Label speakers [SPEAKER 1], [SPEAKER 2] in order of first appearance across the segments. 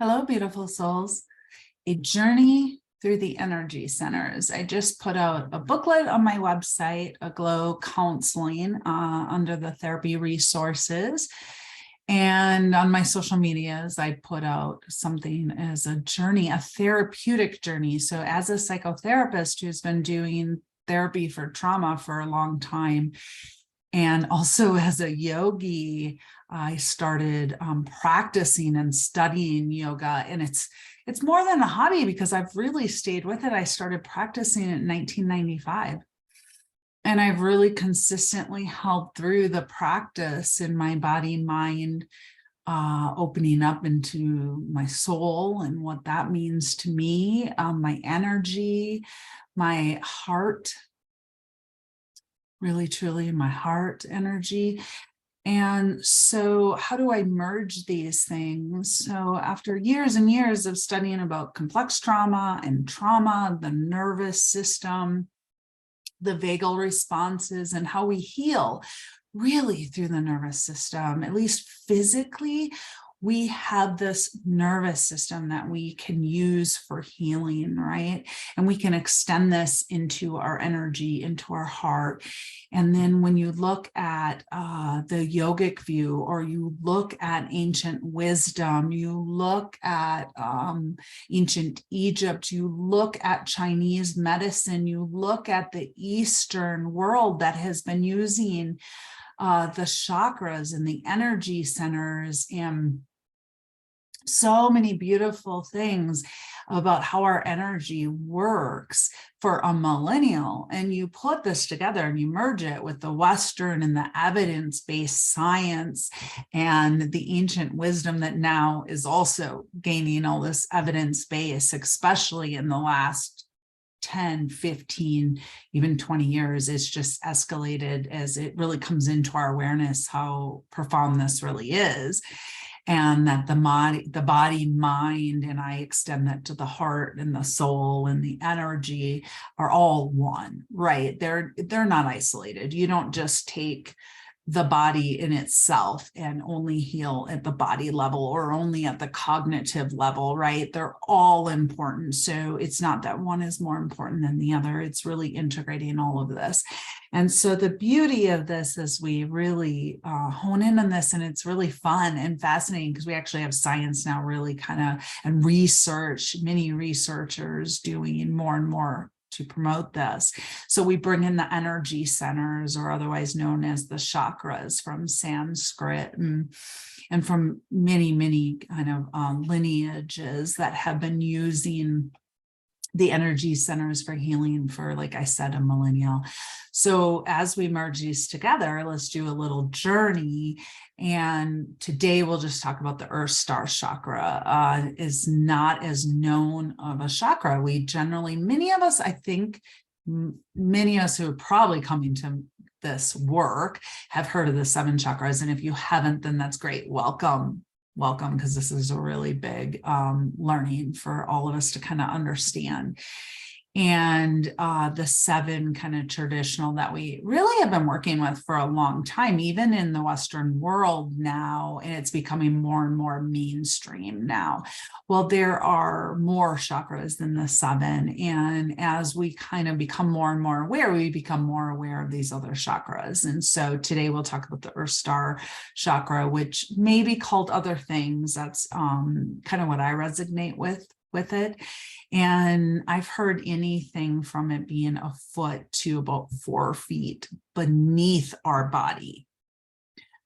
[SPEAKER 1] Hello, beautiful souls. A journey through the energy centers. I just put out a booklet on my website, Aglow Counseling, under the therapy resources. And on my social medias, I put out something as a journey, a therapeutic journey. So as a psychotherapist who's been doing therapy for trauma for a long time, and also as a yogi, I started practicing and studying yoga, and it's more than a hobby because I've really stayed with it. I started practicing in 1995, and I've really consistently held through the practice in my body, mind, opening up into my soul and what that means to me, my energy, my heart, really truly my heart energy. And so how do I merge these things? So after years and years of studying about complex trauma and trauma, the nervous system, the vagal responses, and how we heal really through the nervous system, at least physically, we have this nervous system that we can use for healing, right? And we can extend this into our energy, into our heart. And then when you look at the yogic view, or you look at ancient wisdom, you look at ancient Egypt, you look at Chinese medicine, you look at the Eastern world that has been using the chakras and the energy centers, and so many beautiful things about how our energy works for a millennial. And you put this together and you merge it with the Western and the evidence-based science and the ancient wisdom that now is also gaining all this evidence base, especially in the last 10, 15, even 20 years. It's just escalated as it really comes into our awareness how profound this really is. And that the body, mind, and I extend that to the heart and the soul and the energy are all one, right? They're not isolated. You don't just take the body in itself and only heal at the body level or only at the cognitive level, right? They're all important. So it's not that one is more important than the other. It's really integrating all of this. And so the beauty of this is we really hone in on this, and it's really fun and fascinating because we actually have science now really kind of, and research, many researchers doing more and more to promote this. So we bring in the energy centers, or otherwise known as the chakras, from Sanskrit and from many, many kind of lineages that have been using the energy centers for healing for, like I said, a millennial. So as we merge these together, let's do a little journey. And today we'll just talk about the Earth Star Chakra. Is not as known of a chakra. We generally, many of us, I think, many of us who are probably coming to this work have heard of the 7 chakras. And if you haven't, then that's great. Welcome, because this is a really big learning for all of us to kind of understand. And the 7 kind of traditional that we really have been working with for a long time, even in the Western world now, and it's becoming more and more mainstream now. Well, there are more chakras than the 7. And as we kind of become more and more aware, we become more aware of these other chakras. And so today we'll talk about the Earth Star Chakra, which may be called other things. That's kind of what I resonate with it. And I've heard anything from it being a foot to about 4 feet beneath our body.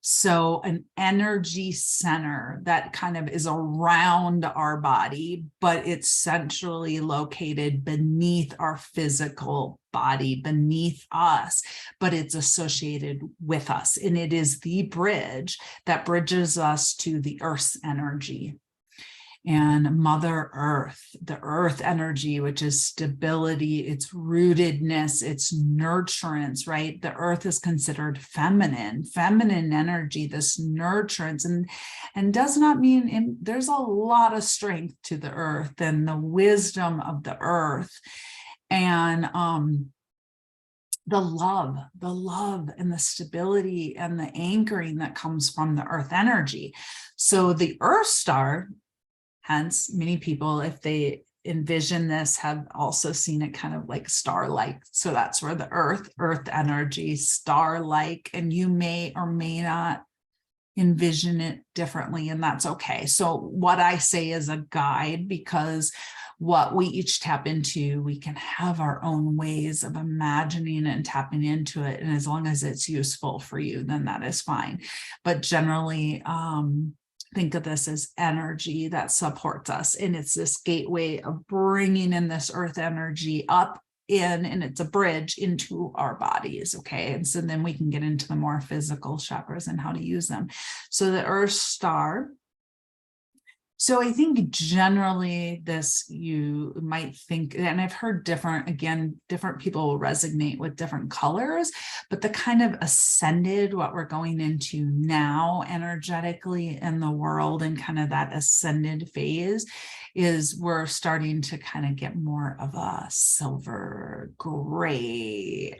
[SPEAKER 1] So an energy center that kind of is around our body, but it's centrally located beneath our physical body, beneath us, but it's associated with us. And it is the bridge that bridges us to the Earth's energy. And Mother Earth, the Earth energy, which is stability, it's rootedness, it's nurturance, right? The Earth is considered feminine energy, this nurturance, and does not mean, there's a lot of strength to the Earth and the wisdom of the Earth. And the love and the stability and the anchoring that comes from the Earth energy. So the Earth Star Hence, many people, if they envision this, have also seen it kind of like star-like. So that's where the earth energy, star-like, and you may or may not envision it differently, and that's okay. So what I say is a guide, because what we each tap into, we can have our own ways of imagining it and tapping into it. And as long as it's useful for you, then that is fine. But generally, think of this as energy that supports us. And it's this gateway of bringing in this earth energy up in, and it's a bridge into our bodies. Okay. And so then we can get into the more physical chakras and how to use them. So the Earth Star. So I think generally this, you might think, and I've heard different people will resonate with different colors, but the kind of ascended, what we're going into now energetically in the world, and kind of that ascended phase, is we're starting to kind of get more of a silver gray,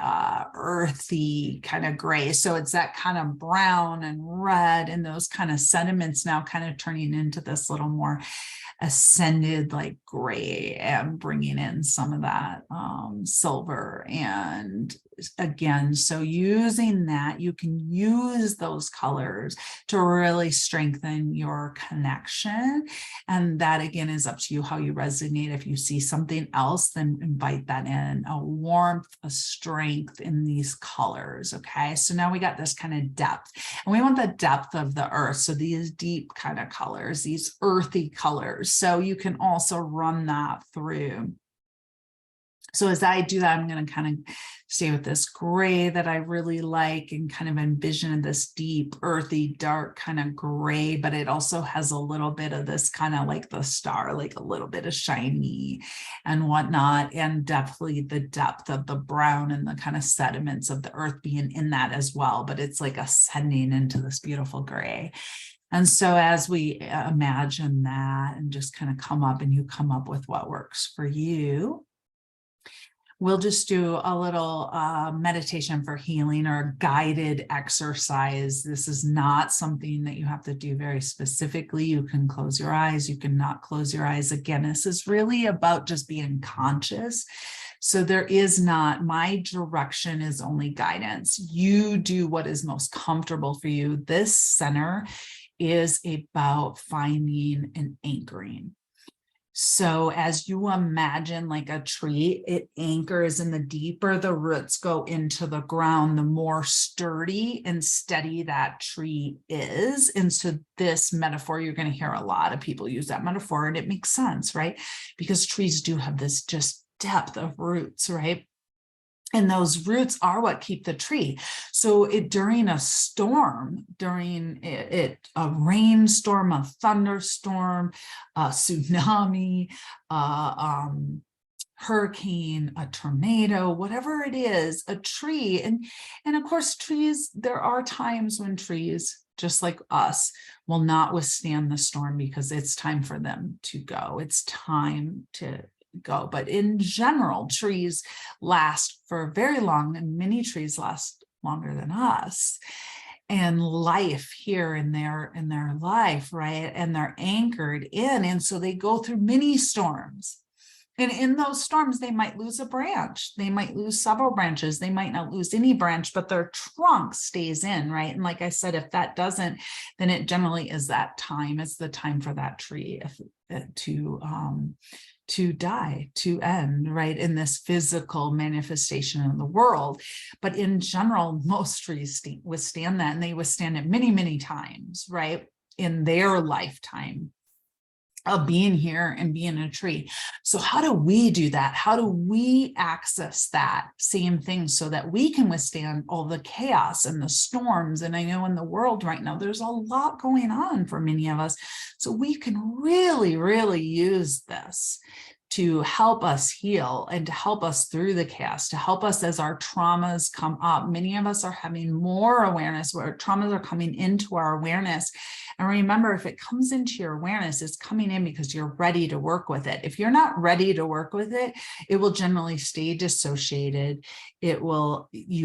[SPEAKER 1] earthy kind of gray. So it's that kind of brown and red and those kind of sediments now kind of turning into this little more ascended like gray, and bringing in some of that silver. And again, so using that, you can use those colors to really strengthen your connection. And that again is up to you how you resonate. If you see something else, then invite that in, a warmth, a strength in these colors. Okay, so now we got this kind of depth, and we want the depth of the earth. So these deep kind of colors, these earthy colors. So you can also run that through. So as I do that, I'm going to kind of stay with this gray that I really like, and kind of envision this deep, earthy, dark kind of gray, but it also has a little bit of this kind of like the star, like a little bit of shiny and whatnot, and definitely the depth of the brown and the kind of sediments of the earth being in that as well. But it's like ascending into this beautiful gray. And so as we imagine that and just kind of come up, and you come up with what works for you, we'll just do a little meditation for healing, or guided exercise. This is not something that you have to do very specifically. You can close your eyes. You can not close your eyes. Again, this is really about just being conscious. So there is not, my direction is only guidance. You do what is most comfortable for you. This center is about finding and anchoring. So as you imagine like a tree, it anchors, and the deeper the roots go into the ground, the more sturdy and steady that tree is. And so this metaphor, you're going to hear a lot of people use that metaphor, and it makes sense, right? Because trees do have this just depth of roots, right? And those roots are what keep the tree. So during a storm, during a rainstorm, a thunderstorm, a tsunami, hurricane, a tornado, whatever it is, a tree. And of course, trees, there are times when trees, just like us, will not withstand the storm, because it's time for them to go. It's time to go. But in general, trees last for very long, and many trees last longer than us. And life here in their life, right? And they're anchored in, and so they go through many storms. And in those storms, they might lose a branch. They might lose several branches. They might not lose any branch, but their trunk stays in, right? And like I said, if that doesn't, then it generally is that time. It's the time for that tree to die, to end, right, in this physical manifestation of the world. But in general, most trees withstand that, and they withstand it many, many times, right, in their lifetime of being here and being a tree. So how do we do that? How do we access that same thing so that we can withstand all the chaos and the storms? And I know in the world right now, there's a lot going on for many of us. So we can really, really use this to help us heal, and to help us through the chaos, to help us as our traumas come up. Many of us are having more awareness, where traumas are coming into our awareness. And remember, if it comes into your awareness, it's coming in because you're ready to work with it. If you're not ready to work with it, it will generally stay dissociated. You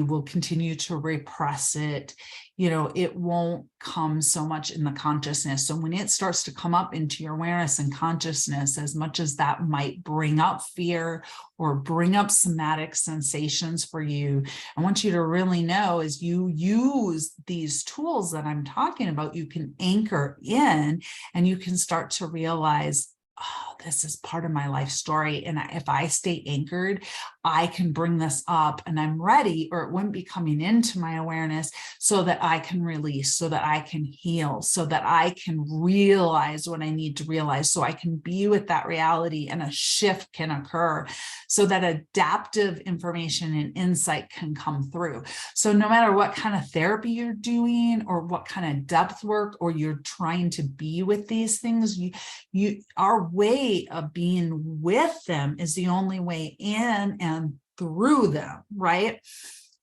[SPEAKER 1] will continue to repress it. it won't come so much in the consciousness. So when it starts to come up into your awareness and consciousness, as much as that might bring up fear or bring up somatic sensations for you, I want you to really know, as you use these tools that I'm talking about, you can anchor in and you can start to realize, oh, this is part of my life story. And if I stay anchored, I can bring this up and I'm ready, or it wouldn't be coming into my awareness, so that I can release, so that I can heal, so that I can realize what I need to realize, so I can be with that reality and a shift can occur, so that adaptive information and insight can come through. So no matter what kind of therapy you're doing or what kind of depth work, or you're trying to be with these things, our way of being with them is the only way in and through them, right?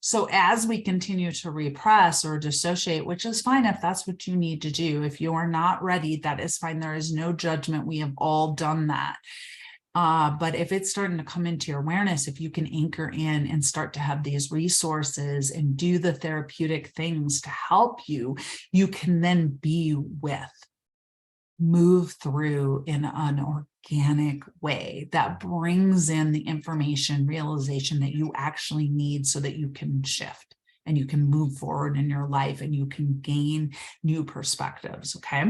[SPEAKER 1] So as we continue to repress or dissociate, which is fine if that's what you need to do, if you are not ready, that is fine. There is no judgment. We have all done that. But if it's starting to come into your awareness, if you can anchor in and start to have these resources and do the therapeutic things to help you, you can then be with, move through in an organic way that brings in the information, realization that you actually need, so that you can shift and you can move forward in your life and you can gain new perspectives. Okay.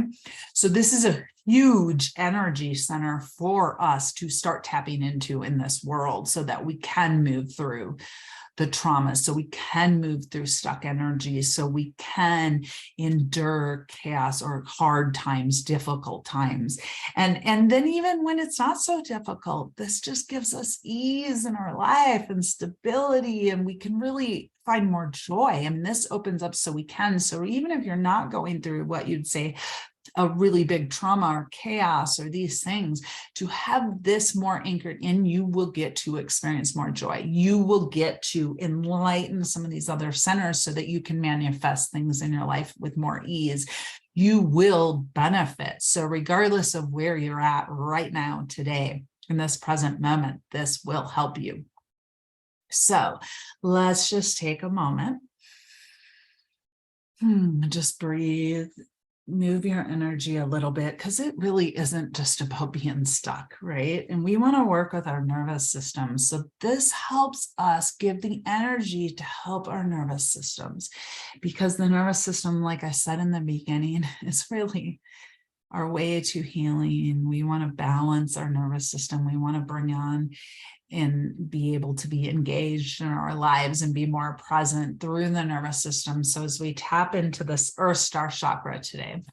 [SPEAKER 1] So this is a huge energy center for us to start tapping into in this world, so that we can move through the trauma, so we can move through stuck energy, so we can endure chaos or hard times, difficult times. And then even when it's not so difficult, this just gives us ease in our life and stability, and we can really find more joy. And this opens up so we can. So even if you're not going through what you'd say a really big trauma or chaos or these things, to have this more anchored in, you will get to experience more joy. You will get to enlighten some of these other centers so that you can manifest things in your life with more ease. You will benefit. So regardless of where you're at right now, today, in this present moment, this will help you. So let's just take a moment. Just breathe. Move your energy a little bit, because it really isn't just about being stuck, right? And we want to work with our nervous system. So this helps us give the energy to help our nervous systems, because the nervous system, like I said in the beginning, is really our way to healing. We want to balance our nervous system. We want to bring on and be able to be engaged in our lives and be more present through the nervous system. So as we tap into this Earth Star Chakra today,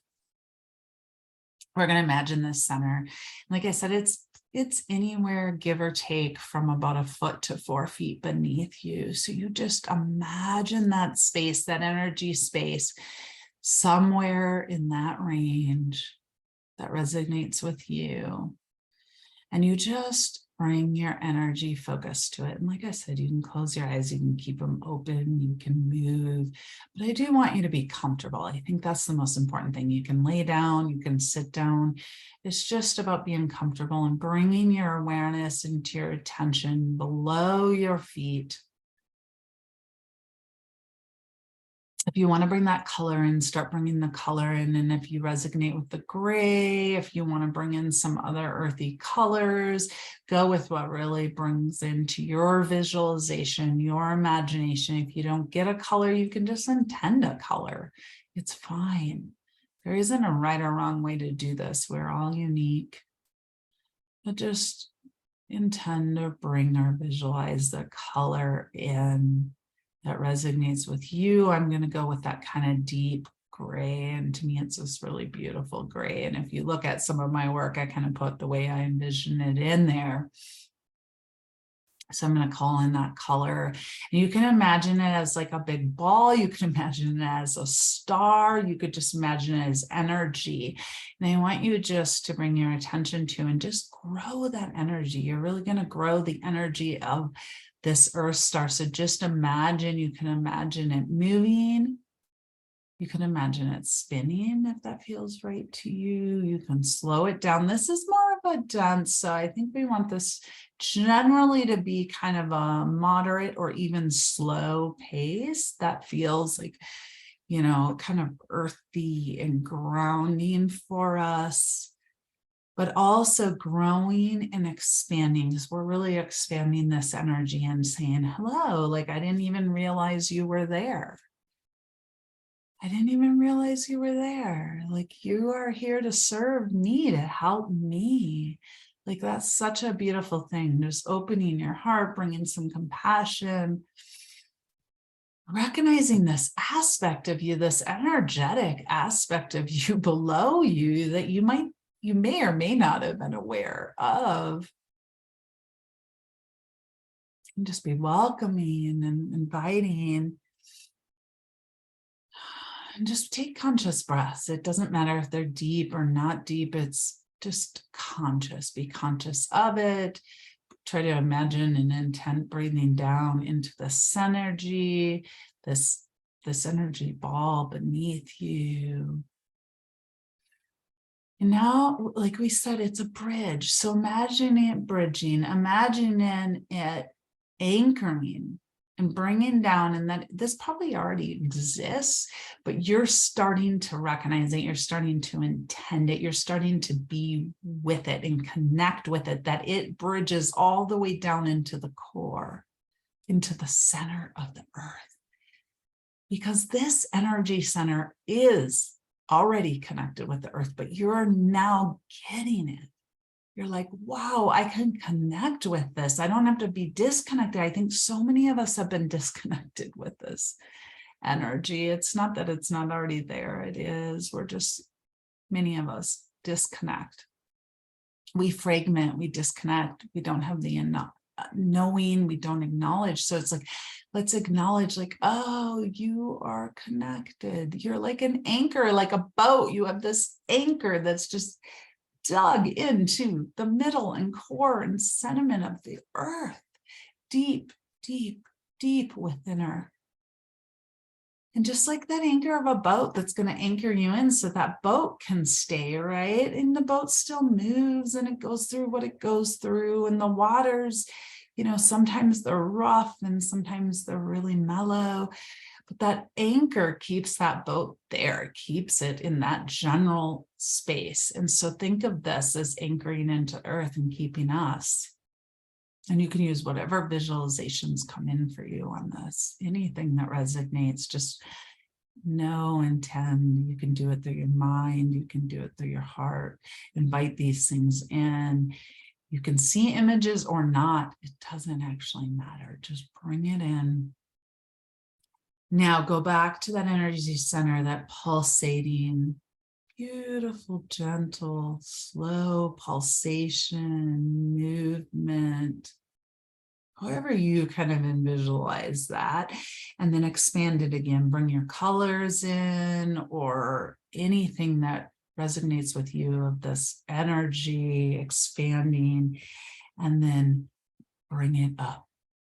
[SPEAKER 1] we're going to imagine this center. Like I said, it's anywhere, give or take, from about 1 foot to 4 feet beneath you. So you just imagine that space, that energy space, somewhere in that range that resonates with you. And you just bring your energy focus to it. And like I said, you can close your eyes, you can keep them open, you can move, but I do want you to be comfortable. I think that's the most important thing. You can lay down, you can sit down. It's just about being comfortable and bringing your awareness into your attention below your feet. If you want to bring that color in, start bringing the color in. And if you resonate with the gray, if you want to bring in some other earthy colors, go with what really brings into your visualization, your imagination. If you don't get a color, you can just intend a color. It's fine. There isn't a right or wrong way to do this. We're all unique. But just intend to bring or visualize the color in that resonates with you. I'm going to go with that kind of deep gray. And to me, it's this really beautiful gray. And if you look at some of my work, I kind of put the way I envision it in there. So I'm going to call in that color. And you can imagine it as like a big ball. You can imagine it as a star. You could just imagine it as energy. And I want you just to bring your attention to and just grow that energy. You're really going to grow the energy of this Earth Star. So just imagine, you can imagine it moving. You can imagine it spinning if that feels right to you. You can slow it down. This is more of a dense, so I think we want this generally to be kind of a moderate or even slow pace that feels like, kind of earthy and grounding for us, but also growing and expanding, because we're really expanding this energy and saying, hello, like I didn't even realize you were there. I didn't even realize you were there. Like you are here to serve me, to help me. Like that's such a beautiful thing. Just opening your heart, bringing some compassion, recognizing this aspect of you, this energetic aspect of you below you that you may or may not have been aware of. And just be welcoming and inviting. And just take conscious breaths. It doesn't matter if they're deep or not deep. It's just conscious. Be conscious of it. Try to imagine an intent breathing down into this energy, this energy ball beneath you. And now, like we said, it's a bridge. So imagine it bridging, imagine it anchoring and bringing down, and that this probably already exists, but you're starting to recognize it, you're starting to intend it, you're starting to be with it and connect with it, that it bridges all the way down into the core, into the center of the earth. Because this energy center is already connected with the earth, but you're now getting it. You're like, wow, I can connect with this. I don't have to be disconnected. I think so many of us have been disconnected with this energy. It's not that it's not already there. It is. We're just, many of us disconnect. We fragment, we disconnect. We don't have the knowing, we don't acknowledge. So it's like, let's acknowledge like, oh, you are connected. You're like an anchor, like a boat. You have this anchor that's just dug into the middle and core and sentiment of the earth, deep, deep, deep within her. And just like that anchor of a boat that's going to anchor you in so that boat can stay, right? And the boat still moves and it goes through what it goes through. And the waters, sometimes they're rough and sometimes they're really mellow. But that anchor keeps that boat there, keeps it in that general space. And so think of this as anchoring into earth and keeping us. And you can use whatever visualizations come in for you on this. Anything that resonates, just know, intend. You can do it through your mind. You can do it through your heart. Invite these things in. You can see images or not. It doesn't actually matter. Just bring it in. Now go back to that energy center, that pulsating, beautiful, gentle, slow pulsation, movement, however you kind of visualize that, and then expand it again. Bring your colors in or anything that resonates with you of this energy expanding, and then bring it up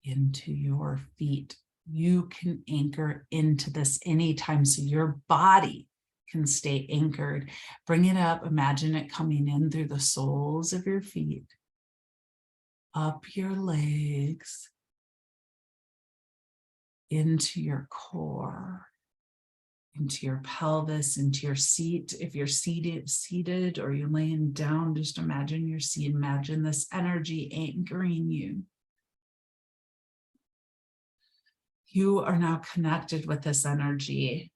[SPEAKER 1] into your feet. You can anchor into this anytime, so your body can stay anchored. Bring it up. Imagine it coming in through the soles of your feet, up your legs, into your core, into your pelvis, into your seat. If you're seated or you're laying down, just imagine your seat. Imagine this energy anchoring you. You are now connected with this energy.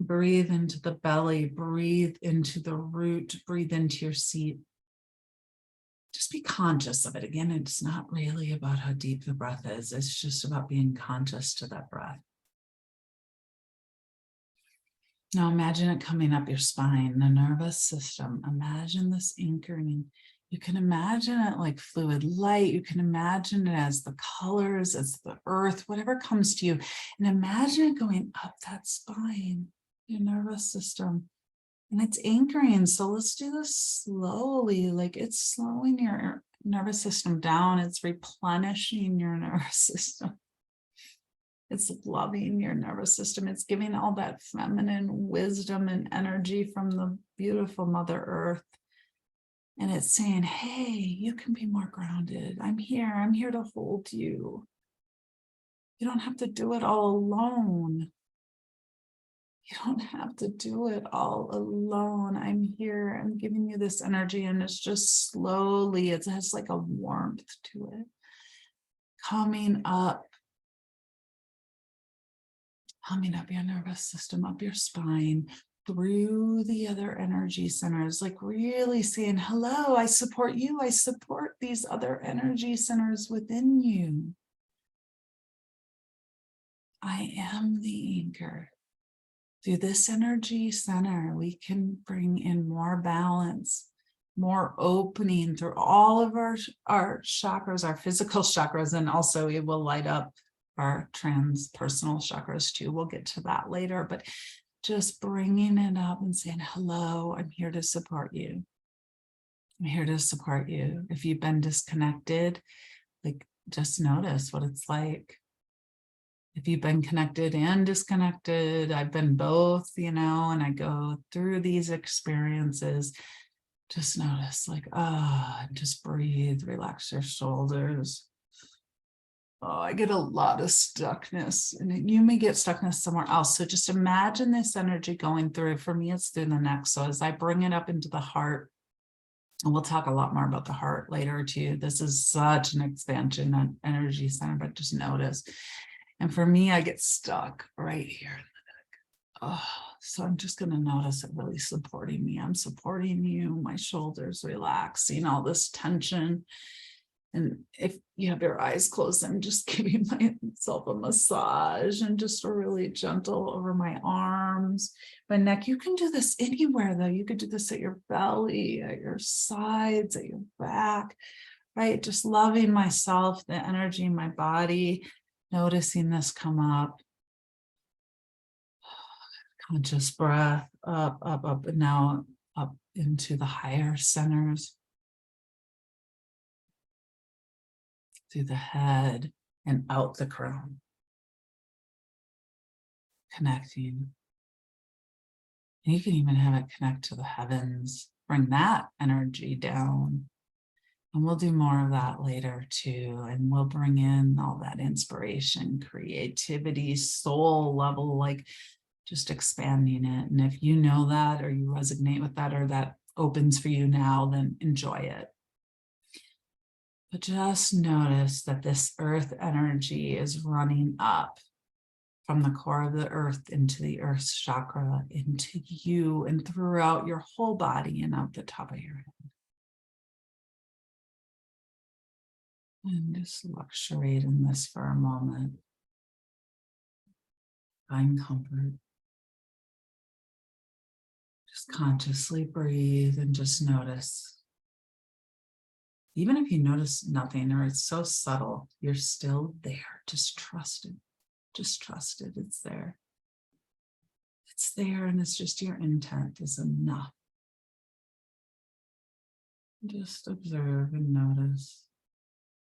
[SPEAKER 1] Breathe into the belly, breathe into the root, breathe into your seat. Just be conscious of it. Again, it's not really about how deep the breath is. It's just about being conscious to that breath. Now imagine it coming up your spine, the nervous system. Imagine this anchoring. You can imagine it like fluid light. You can imagine it as the colors, as the earth, whatever comes to you. And imagine it going up that spine, your nervous system. And it's anchoring. So let's do this slowly. Like it's slowing your nervous system down. It's replenishing your nervous system. It's loving your nervous system. It's giving all that feminine wisdom and energy from the beautiful Mother Earth. And it's saying, hey, you can be more grounded. I'm here to hold you. You don't have to do it all alone. You don't have to do it all alone. I'm here. I'm giving you this energy, and it's just slowly, it has like a warmth to it. Coming up your nervous system, up your spine, through the other energy centers, like really saying, hello, I support you. I support these other energy centers within you. I am the anchor. Through this energy center, we can bring in more balance, more opening through all of our chakras, our physical chakras, and also it will light up our transpersonal chakras too. We'll get to that later, but just bringing it up and saying, hello, I'm here to support you. I'm here to support you. If you've been disconnected, like just notice what it's like. If you've been connected and disconnected, I've been both, and I go through these experiences. Just notice, like, just breathe, relax your shoulders. Oh, I get a lot of stuckness, and you may get stuckness somewhere else. So just imagine this energy going through. For me, it's through the neck. So as I bring it up into the heart, and we'll talk a lot more about the heart later too. This is such an expansion on energy center, but just notice. And for me, I get stuck right here in the neck. So I'm just going to notice it really supporting me. I'm supporting you. My shoulders relaxing, all this tension. And if you have your eyes closed, I'm just giving myself a massage and just a really gentle over my arms, my neck. You can do this anywhere though. You could do this at your belly, at your sides, at your back, right? Just loving myself, the energy in my body, noticing this come up. Conscious breath, up, up, up, and now up into the higher centers. Through the head and out the crown. Connecting. And you can even have it connect to the heavens. Bring that energy down. And we'll do more of that later too. And we'll bring in all that inspiration, creativity, soul level, like just expanding it. And if you know that, or you resonate with that, or that opens for you now, then enjoy it. But just notice that this earth energy is running up from the core of the earth into the earth chakra, into you and throughout your whole body and out the top of your head. And just luxuriate in this for a moment. Find comfort. Just consciously breathe and just notice. Even if you notice nothing or it's so subtle, you're still there. Just trust it. Just trust it. It's there. It's there, and it's just your intent is enough. Just observe and notice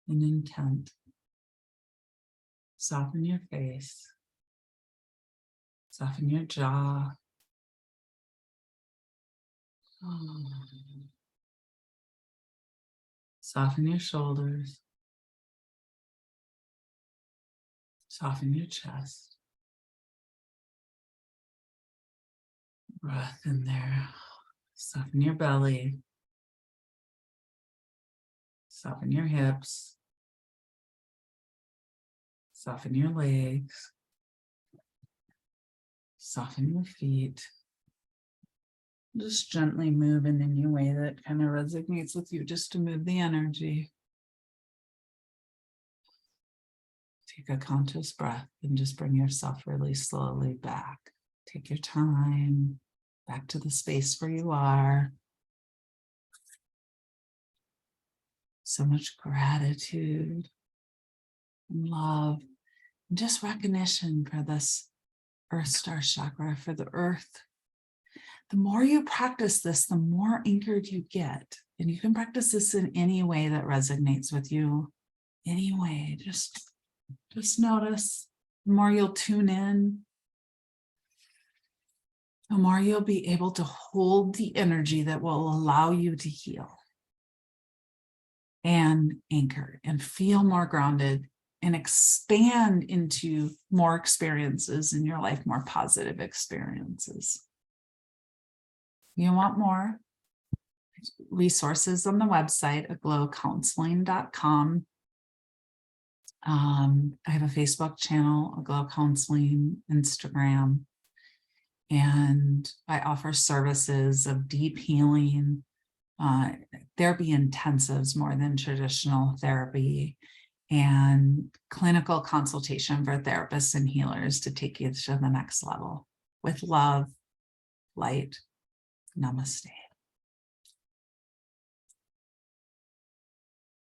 [SPEAKER 1] an intent. Soften your face. Soften your jaw. Soften your shoulders. Soften your chest. Breath in there. Soften your belly. Soften your hips. Soften your legs. Soften your feet. Just gently move in any way that kind of resonates with you, just to move the energy. Take a conscious breath and just bring yourself really slowly back. Take your time, back to the space where you are. So much gratitude and love, and just recognition for this Earth Star Chakra, for the earth. The more you practice this, the more anchored you get. And you can practice this in any way that resonates with you. Any way, just notice. The more you'll tune in, the more you'll be able to hold the energy that will allow you to heal and anchor and feel more grounded and expand into more experiences in your life, more positive experiences. You want more resources on the website, aglowcounseling.com. I have a Facebook channel, Aglow Counseling, Instagram, and I offer services of deep healing, therapy intensives more than traditional therapy, and clinical consultation for therapists and healers to take you to the next level. With love, light, namaste.